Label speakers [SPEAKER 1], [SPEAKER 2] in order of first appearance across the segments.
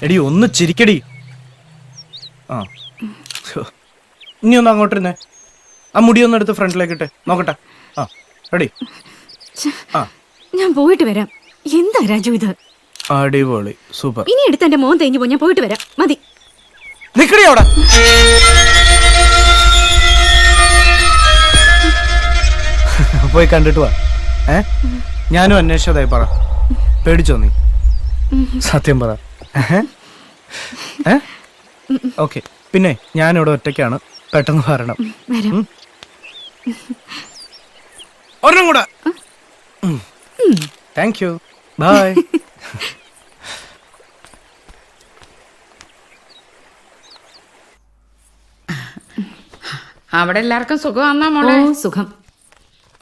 [SPEAKER 1] എടി ഒന്ന് ചിരിക്കടി. ആ ഇനി ഒന്ന് അങ്ങോട്ടിരുന്നേ. ആ മുടി ഒന്ന് എടുത്ത് ഫ്രണ്ടിലേക്ക് ഇട്ടെ നോക്കട്ടെ. ആ റെഡി. ആ
[SPEAKER 2] ഞാൻ പോയിട്ട് വരാം. എന്താ രാജു ഇത്?
[SPEAKER 1] അടിപൊളി, സൂപ്പർ.
[SPEAKER 2] ഇനി എടുത്ത് എന്റെ മോൻ തേഞ്ഞു പോ. ഞാൻ പോയിട്ട് വരാം. മതി.
[SPEAKER 1] നിക്കടി അവിടെ. പോയി കണ്ടിട്ട് വാ. ഞാനും അന്വേഷിച്ചതായി പറ. പേടിച്ചോ നീ? സത്യം പറ. ഓക്കെ. പിന്നെ ഞാനിവിടെ ഒറ്റയ്ക്കാണ്, പെട്ടെന്ന് വരണം. ഒരെണ്ണം കൂടെ. Thank you. ബൈ.
[SPEAKER 3] അവിടെ എല്ലാവർക്കും സുഖമാണോ മോളെ?
[SPEAKER 2] സുഖം.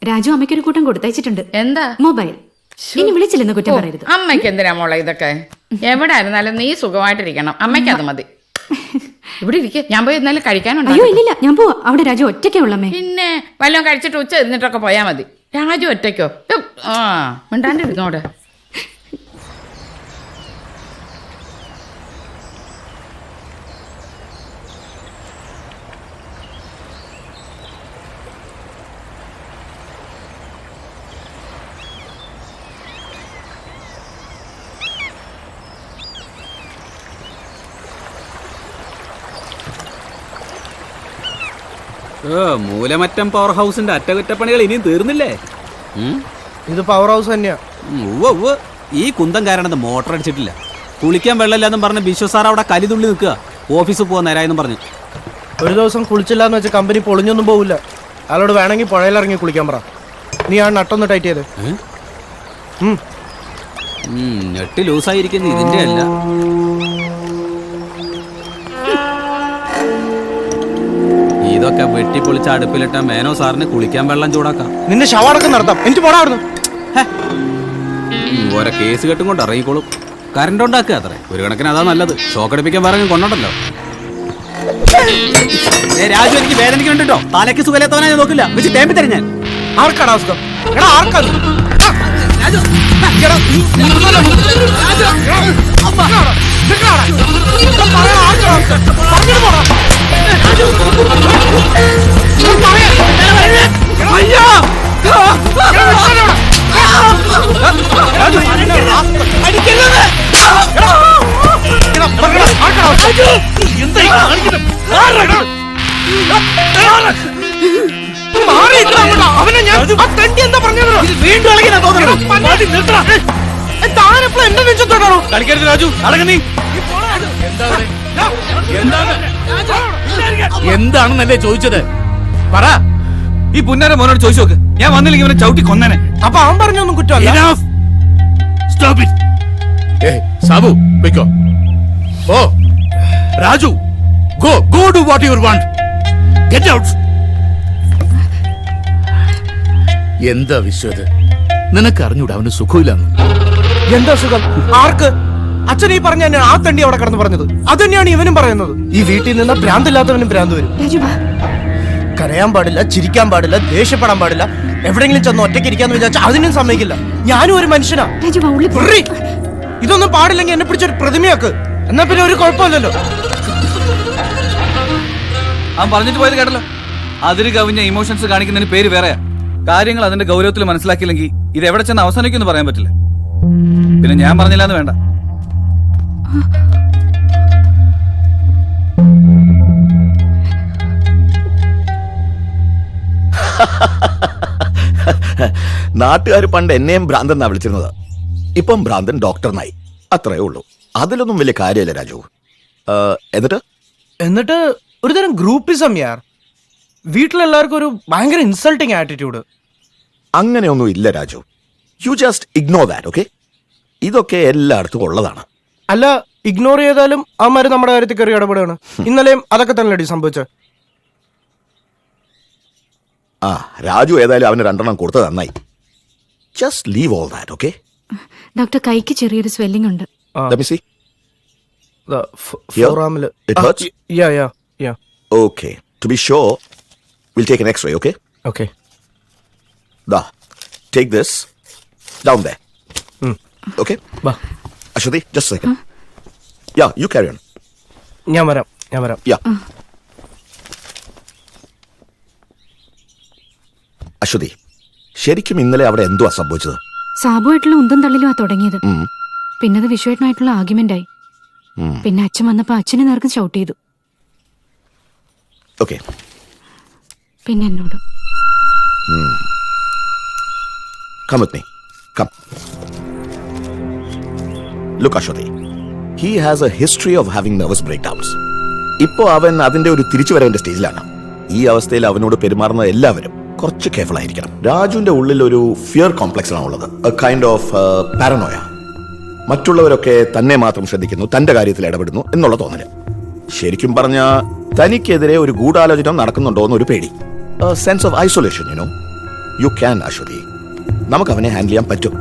[SPEAKER 2] രാജു അമ്മയ്ക്കൊരു കൂട്ടം കൊടുത്തയച്ചിട്ടുണ്ട്.
[SPEAKER 3] എന്താ?
[SPEAKER 2] മൊബൈൽ. ഇനി വിളിച്ചില്ലെന്ന് കുറ്റം പറയരുത്.
[SPEAKER 3] അമ്മയ്ക്ക് എന്തിനാ മോളെ ഇതൊക്കെ? എവിടെ ആയിരുന്നാലും നീ സുഖമായിട്ടിരിക്കണം. അമ്മയ്ക്ക് അത് മതി. ഇവിടെ ഇരിക്കെ, ഞാൻ പോയി എന്നാലും കഴിക്കാനുണ്ടോ?
[SPEAKER 2] അയ്യോ ഇല്ലില്ല, ഞാൻ പോവാ. അവിടെ രാജു ഒറ്റയ്ക്കേ ഉള്ളമ്മേ.
[SPEAKER 3] പിന്നെ വല്ലതും കഴിച്ചിട്ട് ഉച്ച ഇരുന്നിട്ടൊക്കെ പോയാ മതി. രാജു ഒറ്റയ്ക്കോ? ആ മിണ്ടാണ്ടിരിക്കോടെ.
[SPEAKER 4] മൂലമറ്റം പവർ ഹൗസിന്റെ അറ്റകുറ്റപ്പണികൾ ഇനിയും തീർന്നില്ലേ?
[SPEAKER 1] ഇത് പവർ ഹൗസ് തന്നെയാ.
[SPEAKER 4] ഈ കുന്തം കാരണം മോട്ടർ അടിച്ചിട്ടില്ല. കുളിക്കാൻ വെള്ളമില്ലാന്നും പറഞ്ഞ് ബിശ്വസാർ അവിടെ കലിതുള്ളി നിൽക്കുക. ഓഫീസിൽ പോകാൻ നേരായെന്നും പറഞ്ഞു.
[SPEAKER 1] ഒരു ദിവസം കുളിച്ചില്ലാന്ന് വെച്ച് കമ്പനി പൊളിഞ്ഞൊന്നും പോവില്ല. അയാളോട് വേണമെങ്കിൽ പുഴയിലിറങ്ങി കുളിക്കാൻ പറ. നീ ആ നട്ടൊന്ന് ടൈറ്റ് ചെയ്ത്.
[SPEAKER 4] നെട്ട് ലൂസായിരിക്കുന്നത് ഇതിന്റെ അല്ല. ഇതൊക്കെ വെട്ടിപ്പൊളിച്ച് അടുപ്പിലിട്ട മേനോ സാറിന് കുളിക്കാൻ വെള്ളം ചൂടാക്കാം.
[SPEAKER 1] നിന്റെ ശവടക്കം നടത്താം. എനിക്ക് പോടായിരുന്നു.
[SPEAKER 4] ഓരോ കേസ് കെട്ടും കൊണ്ട് ഇറങ്ങിക്കോളും. കറണ്ട് ഉണ്ടാക്കുക അത്രേ. ഒരു കണക്കിന് അതാ നല്ലത്. ഷോക്കടിപ്പിക്കാൻ വേറെ കൊണ്ടോണ്ടല്ലോ. രാജു എനിക്ക് വേദനിക്കുന്നുണ്ടോ? തലയ്ക്ക് സുഖമില്ലാത്തവനാ ഞാൻ നോക്കില്ല. വെച്ച് തേമ്പി തരും ഞാൻ.
[SPEAKER 1] ആർക്കാണ് അസുഖം?
[SPEAKER 4] കളിക്കരുത് രാജു, അടങ്ങ നീ. എന്താണെന്നല്ലേ ചോദിച്ചത്? പറ. ഈ പുന്നാര മോനോട് ചോദിച്ചു നോക്ക്. ഞാൻ വന്നില്ലെങ്കിൽ ഇവനെ ചവിട്ടി കൊന്നേനെ.
[SPEAKER 1] അപ്പൊ അവൻ പറഞ്ഞൊന്നും കുറ്റമല്ല.
[SPEAKER 4] സാബു വെക്കോ. ഓ Raju, go do what you want. Get out. എന്താ വിശ്വത്? നിനക്ക് അറിഞ്ഞൂടാ അവന് സുഖമില്ലെന്ന്.
[SPEAKER 1] എന്താ സുഖം? ആർക്ക്? അച്ഛൻ ഈ പറഞ്ഞ ആ തണ്ടി അവിടെ കടന്ന് പറഞ്ഞത് അത് തന്നെയാണ് ഇവനും പറയുന്നത്. ഈ വീട്ടിൽ നിന്ന് ഭ്രാന്തില്ലാത്തവനും ഭ്രാന്ത് വരും. കരയാൻ പാടില്ല, ചിരിക്കാൻ പാടില്ല, ദേഷ്യപ്പെടാൻ പാടില്ല. എവിടെയെങ്കിലും ചെന്ന് ഒറ്റയ്ക്ക് ഇരിക്കാന്ന് വിചാരിച്ചാൽ അതിനും സമ്മതിക്കില്ല. ഞാനും ഒരു മനുഷ്യനാ. ഇതൊന്നും പാടില്ലെങ്കിൽ എന്നെ പിടിച്ചൊരു പ്രതിമയാക്ക്. എന്നാ പിന്നെ ഒരു കുഴപ്പമില്ലല്ലോ.
[SPEAKER 4] അവൻ പറഞ്ഞിട്ട് പോയത് കേട്ടല്ലോ. അതിര് കവിഞ്ഞ ഇമോഷൻസ് കാണിക്കുന്നതിന് പേര് വേറെയാ. കാര്യങ്ങൾ അതിന്റെ ഗൗരവത്തിൽ മനസ്സിലാക്കിയില്ലെങ്കിൽ ഇത് എവിടെ ചെന്ന് അവസാനിക്കുമെന്ന് പറയാൻ പറ്റില്ല. പിന്നെ ഞാൻ പറഞ്ഞില്ലാന്ന് വേണ്ട.
[SPEAKER 5] നാട്ടുകാർ പണ്ട് എന്നെയും ഭ്രാന്തെന്നാ വിളിച്ചിരുന്നത്. ഇപ്പം ഭ്രാന്തൻ ഡോക്ടറിനായി. അത്രേ ഉള്ളൂ. അതിലൊന്നും വലിയ കാര്യമില്ല രാജു.
[SPEAKER 1] എന്നിട്ട് ഒരുതരം ഗ്രൂപ്പിസം യാർ. വീട്ടിലെല്ലാവർക്കും ഒരു ഭയങ്കര ഇൻസൾട്ടിങ് ആറ്റിറ്റ്യൂഡ്.
[SPEAKER 5] അങ്ങനെയൊന്നും ഇല്ല Raju. You just ignore that, okay? ഇതൊക്കെ എല്ലായിടത്തും ഉള്ളതാണ്.
[SPEAKER 1] അല്ല, ഇഗ്നോർ ചെയ്താലും അവന്മാര് നമ്മുടെ കാര്യത്തിൽ കയറി ഇടപെടുകയാണ്. ഇന്നലെയും അതൊക്കെ തന്നെയടി സംഭവിച്ചത്.
[SPEAKER 5] ആ രാജു ഏതായാലും അവന് 2 എണ്ണം കൊടുത്തത് നന്നായി. Just leave all that, okay?
[SPEAKER 2] Doctor, കൈക്ക് ചെറിയൊരു സ്വെല്ലിംഗ് ഉണ്ട്.
[SPEAKER 5] Let me see.
[SPEAKER 1] Forearm-ല്.
[SPEAKER 5] It hurts?
[SPEAKER 1] Yeah.
[SPEAKER 5] Okay. To be sure, we'll take an X-ray, okay?
[SPEAKER 1] Okay.
[SPEAKER 5] Take this down there. Okay?
[SPEAKER 1] Ba.
[SPEAKER 5] Ashwati, just a second. Yeah you carry on.
[SPEAKER 1] ഞാൻ വരാം.
[SPEAKER 5] യാ അശ്വതി, ശരിക്കും ഇന്നലെ അവിടെ എന്തുവാ സംഭവിച്ചത്?
[SPEAKER 2] സാബുവായിട്ടുള്ള ഉന്തും തള്ളിലും ആ തുടങ്ങിയത്.
[SPEAKER 5] ഉം.
[SPEAKER 2] പിന്നെ അത് വിഷുവായിട്ടുള്ള ആർഗ്യുമെന്റ് ആയി. പിന്നെ അച്ഛൻ വന്നപ്പോ അച്ഛനെ നേർക്കും ഷൗട്ട് ചെയ്തു.
[SPEAKER 5] ഓക്കെ.
[SPEAKER 2] പിന്നെ എന്നോട്
[SPEAKER 5] Come with me. Come. Look, Ashwati. He has a history of having nervous breakdowns. ഇപ്പോൾ അവൻ അതിന്റെ ഒരു തിരിച്ചുവരവിന്റെ സ്റ്റേജിലാണ്. ഈ അവസ്ഥയിൽ അവനോട് പെരുമാറുന്ന എല്ലാവരും കുറച്ച് കെയർഫുൾ ആയിരിക്കണം. രാജുവിന്റെ ഉള്ളിൽ ഒരു ഫിയർ കോംപ്ലക്സ് ആണുള്ളത്, എ കൈൻഡ് ഓഫ് പാരനോയ. മറ്റുള്ളവരൊക്കെ തന്നെ മാത്രം ശ്രദ്ധിക്കുന്നു, തന്റെ കാര്യത്തിൽ ഇടപെടുന്നു എന്നുള്ള തോന്നല്. ശരിക്കും പറഞ്ഞ തനിക്കെതിരെ ഒരു ഗൂഢാലോചന നടക്കുന്നുണ്ടോ എന്നൊരു പേടി, sense of isolation. You can Ashwathy. നമുക്ക് അവനെ ഹാൻഡിൽ ചെയ്യാൻ പറ്റും.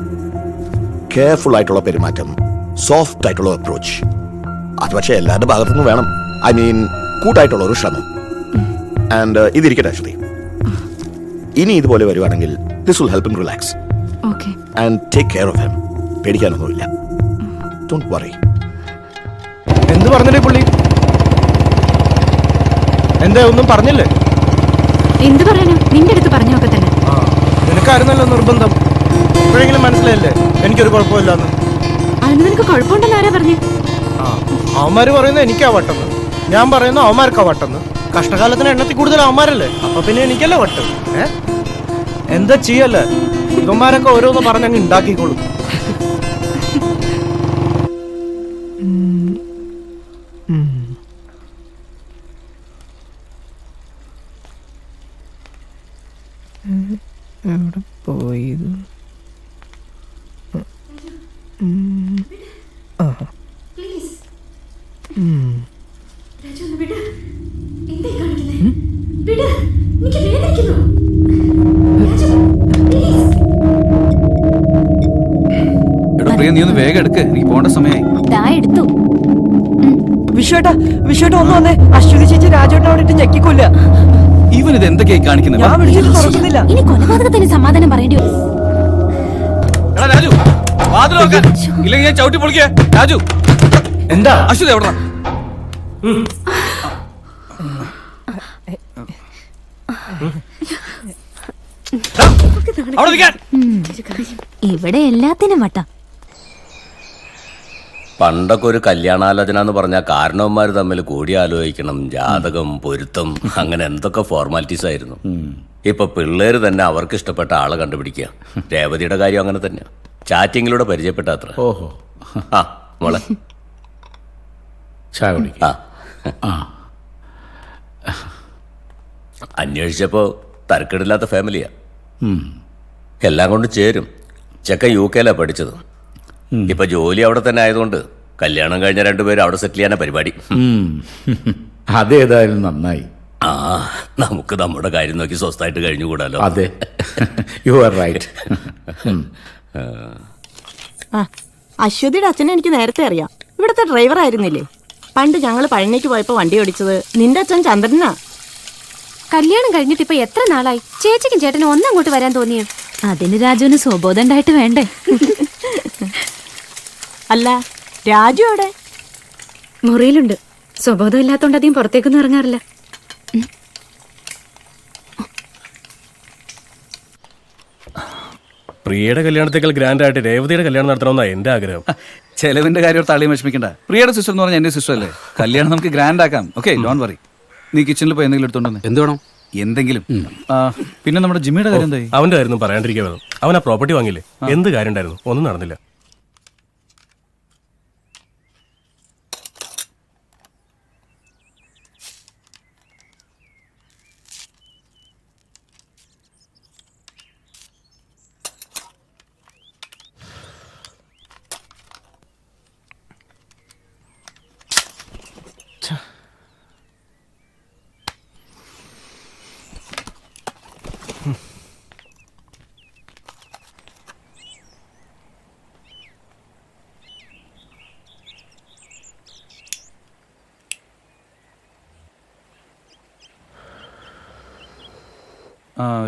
[SPEAKER 5] കെയർഫുൾ ആയിട്ടുള്ള പെരുമാറ്റം, സോഫ്റ്റ് ആയിട്ടുള്ള അപ്രോച്ച്, അത് പക്ഷേ എല്ലാവരുടെ ഭാഗത്തുനിന്ന് വേണം. ഐ മീൻ കൂട്ടായിട്ടുള്ള ഒരു ശ്രമം. ആൻഡ് ഇതിരിക്കട്ടെ അശ്വതി, ഇനി ഇതുപോലെ വരുവാണെങ്കിൽ this will help him relax
[SPEAKER 2] okay.
[SPEAKER 5] And take care of him. പേടിക്കാനൊന്നുമില്ല. Don't worry.
[SPEAKER 1] എന്ത് പറഞ്ഞില്ലേ പുള്ളി? എന്താ ഒന്നും പറഞ്ഞില്ലേ?
[SPEAKER 2] എന്ത് പറയാനാ, നിന്റെ അടുത്ത് പറഞ്ഞൊക്കെ തന്നെ.
[SPEAKER 1] നിനക്കായിരുന്നല്ലോ നിർബന്ധം. ഇപ്പോഴെങ്കിലും മനസ്സിലായില്ലേ എനിക്കൊരു കുഴപ്പമില്ലാന്ന്?
[SPEAKER 2] അതിന് നിനക്ക് കുഴപ്പമുണ്ടെന്ന് ആരാ പറഞ്ഞേ?
[SPEAKER 1] അവന്മാര് പറയുന്നത് എനിക്കാ വട്ടെന്ന്, ഞാൻ പറയുന്ന അവന്മാർക്കാ വട്ടെന്ന്. കഷ്ടകാലത്തിന് എണ്ണത്തിൽ കൂടുതൽ അവന്മാരല്ലേ, അപ്പൊ പിന്നെ എനിക്കല്ലേ വട്ട്. എന്താ ചെയ്യല്ലേ, ഇവന്മാരൊക്കെ ഓരോന്ന് പറഞ്ഞങ്ങ് ഉണ്ടാക്കിക്കോളും. എവിടെ പോയത്?
[SPEAKER 4] എടോ പ്രിയ, നീ ഒന്ന് വേഗം എടുക്ക്, എനിക്ക് പോകേണ്ട സമയമായി.
[SPEAKER 2] എടുത്തു.
[SPEAKER 6] വിഷുവേട്ടാ ഒന്ന് വന്നേ. അശ്വതി ചേച്ചി രാജേട്ടൻ അവിടെ ഞെക്കിക്കൊല്ല.
[SPEAKER 4] ഇവൻ ഇത് എന്തൊക്കെയായി കാണിക്കുന്നത്?
[SPEAKER 6] ഞാൻ വിളിച്ചിട്ട് തുറക്കുന്നില്ല.
[SPEAKER 2] ഇനി കൊലപാതകത്തിന് സമാധാനം പറയേണ്ടി വരും.
[SPEAKER 4] എടാ രാജു, വാതിൽ നോക്കാൻ, ഇല്ലെങ്കിൽ ഞാൻ ചവിട്ടി പൊളിക്കേ. രാജു,
[SPEAKER 1] എന്താ
[SPEAKER 4] അശ്വതി എവിടാ? അവിടെ നിൽക്കാൻ.
[SPEAKER 2] ഇവിടെ എല്ലാത്തിനും വട്ടം.
[SPEAKER 7] പണ്ടൊക്കെ ഒരു കല്യാണാലോചന എന്ന് പറഞ്ഞാൽ കാരണവന്മാർ തമ്മിൽ കൂടിയാലോചിക്കണം, ജാതകം, പൊരുത്തം, അങ്ങനെ എന്തൊക്കെ ഫോർമാലിറ്റീസ് ആയിരുന്നു. ഇപ്പൊ പിള്ളേര് തന്നെ അവർക്ക് ഇഷ്ടപ്പെട്ട ആളെ കണ്ടുപിടിക്കുക. രേവതിയുടെ കാര്യം അങ്ങനെ തന്നെ, ചാറ്റിങ്ങിലൂടെ പരിചയപ്പെട്ട അത്ര.
[SPEAKER 8] ഓഹോ,
[SPEAKER 7] ആ മോളെ
[SPEAKER 8] ചായ കുടിക്കാം.
[SPEAKER 7] ആ അന്വേഷിച്ചപ്പോ തരക്കേടില്ലാത്ത ഫാമിലിയാ, എല്ലാം കൊണ്ട് ചേരും. ചെക്കൻ UK പഠിച്ചത്, ഇപ്പൊ ജോലി അവിടെ തന്നെ ആയതുകൊണ്ട് കല്യാണം കഴിഞ്ഞ രണ്ടുപേരും അവിടെ സെറ്റിൽ ചെയ്യാനാ പരിപാടി.
[SPEAKER 8] അതേതായാലും നന്നായി.
[SPEAKER 7] ആ നമുക്ക് നമ്മുടെ കാര്യം നോക്കി സ്വസ്ഥമായിട്ട് കഴിഞ്ഞുകൂടാലോ.
[SPEAKER 8] അതെ, യു ആർ റൈറ്റ്.
[SPEAKER 6] അശ്വതിയുടെ അച്ഛനെ എനിക്ക് നേരത്തെ അറിയാം. ഇവിടുത്തെ ഡ്രൈവർ ആയിരുന്നില്ലേ? പണ്ട് ഞങ്ങൾ പഴനിക്ക് പോയപ്പോ വണ്ടി ഓടിച്ചത് നിന്റെ അച്ഛൻ ചന്ദ്രനാ.
[SPEAKER 2] കല്യാണം കഴിഞ്ഞിട്ട് ഇപ്പൊ എത്ര നാളായി? ചേച്ചിക്കും ചേട്ടനും ഒന്നങ്ങോട്ട് വരാൻ തോന്നിയോ? അതിന് രാജുവിന് സ്വബോധം ഉണ്ടായിട്ട് വേണ്ടേ?
[SPEAKER 6] അല്ല, രാജു അവിടെ
[SPEAKER 2] മുറിയിലുണ്ട്. സ്വബോധം ഇല്ലാത്തോണ്ട് അധികം പുറത്തേക്കൊന്നും ഇറങ്ങാറില്ല.
[SPEAKER 9] പ്രിയയുടെ കല്യാണത്തേക്കാൾ ഗ്രാൻഡ് ആയിട്ട് രേവതിയുടെ കല്യാണം നടത്തണമെന്നാണ് എന്റെ ആഗ്രഹം.
[SPEAKER 4] ചെലവിന്റെ കാര്യം തള്ളിയും വിഷമിക്കണ്ട. പ്രിയയുടെ സിസ്റ്റർ എന്ന് പറഞ്ഞാൽ എന്റെ സിസ്റ്റർ അല്ലേ. കല്യാണം നമുക്ക് ഗ്രാൻഡ് ആക്കാം. Okay, don't worry. നീ കിച്ചണിൽ പോയി എന്തെങ്കിലും എടുത്തോണ്ട് വന്നേ.
[SPEAKER 8] എന്ത് വേണം?
[SPEAKER 4] എന്തെങ്കിലും. പിന്നെ നമ്മുടെ ജിമ്മിയുടെ കാര്യം എന്തായി?
[SPEAKER 9] അവന്റെ കാര്യം പറയാണ്ടിരിക്കാൻ വേണം. അവൻ ആ പ്രോപ്പർട്ടി വാങ്ങില്ലേ? എന്ത് കാര്യം ഉണ്ടായിരുന്നു? ഒന്നും നടന്നില്ല.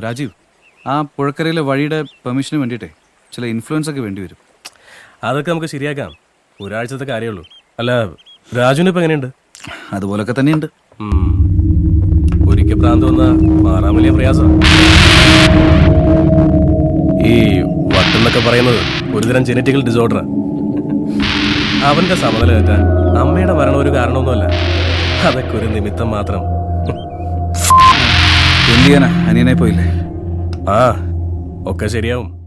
[SPEAKER 4] രാജീവ്, ആ പുഴക്കരയിലെ വഴിയുടെ പെർമിഷന് വേണ്ടിയിട്ടേ ചില ഇൻഫ്ലുവൻസ് ഒക്കെ വേണ്ടി വരും.
[SPEAKER 9] അതൊക്കെ നമുക്ക് ശരിയാക്കാം. ഒരാഴ്ചത്തെ കാര്യമുള്ളൂ. അല്ല, രാജുവിന് ഇപ്പൊ എങ്ങനെയുണ്ട്?
[SPEAKER 4] അതുപോലൊക്കെ തന്നെയുണ്ട്.
[SPEAKER 9] ഒരിക്കൽ ഭ്രാന്ത് വന്ന മാറാൻ വലിയ പ്രയാസം. ഈ വട്ടെന്നൊക്കെ പറയുന്നത് ഒരുതരം ജനറ്റിക്കൽ ഡിസോർഡറാ. അവന്റെ സമനില തെറ്റാൻ അമ്മയുടെ മരണം ഒരു കാരണമൊന്നുമല്ല. അതൊക്കെ ഒരു നിമിത്തം മാത്രം.
[SPEAKER 4] എന്ത് ചെയ്യാനാ, അനിയനായി പോയില്ലേ?
[SPEAKER 9] ആ, ഒക്കെ ശരിയാവും.